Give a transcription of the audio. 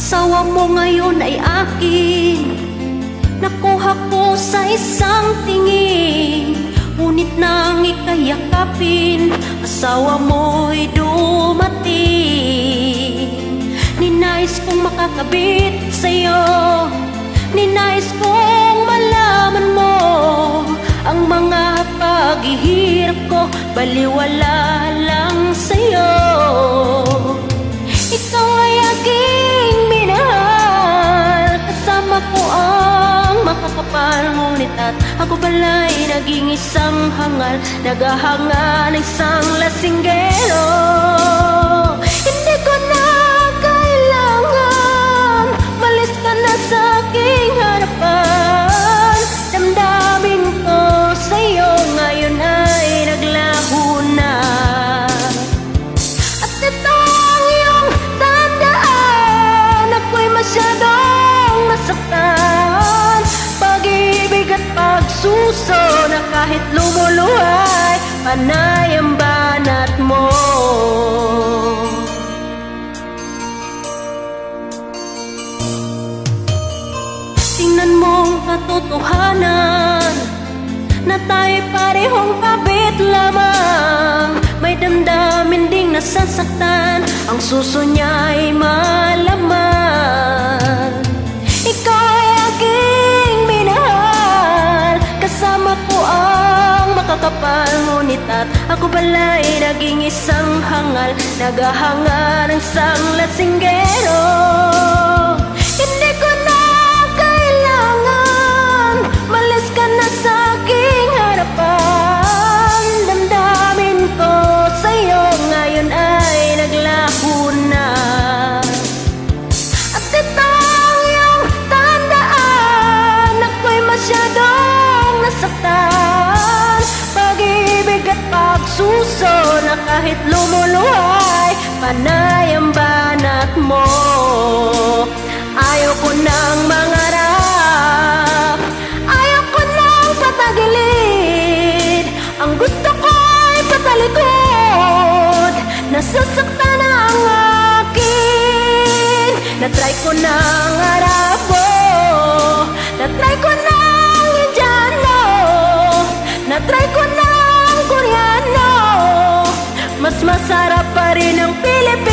Asawa mo ngayon ay akin, nakuha ko sa isang tingin. Ngunit nang ikayakapin, asawa mo'y dumating. Ninais kong makakabit sa'yo, ninais kong malaman mo ang mga paghihirap ko, baliwala lang sa'yo. Ikaw ay aking minahal, kasama ko ang makakapal. Ngunit at ako pala'y naging isang hangal, naghahanga ng isang lasinggero. Hindi ko na kailangan, malis ka na sa aking harapan. Damdamin ko sa'yo ngayon ay naglaho na. At ito ang iyong tandaan, ako'y masyadong nasaktan. Pag-ibig at pagsuso na kahit lumuluhay, panay ang banat mo. Tingnan mo ang katotohanan na tayo'y parehong kabit lamang. May damdamin ding nasasaktan, ang suso niya'y malaman. Ikaw ay aking minahal, kasama ko ang makakapal. Ngunit at ako pala'y naging isang hangal, naghahanga ng isang lasinggero. Hindi ko na kailangan, malis ka na sa aking harapan. Damdamin ko sa'yo ngayon ay naglaho na. At ito ang iyong tandaan, ako'y masyadong nasaktan. Pag-ibig at pagsuso na kahit lumuluhay, panay ang banat mo. Ayaw ko nang mangarap, ayaw ko nang patagilid. Ang gusto ko ay patalikod, nasasaktan na ang akin. Natry ko nang Arabo, natry ko nang Indiano, natry ko nang Koreano. Mas masarap pa rin ang Pilipino.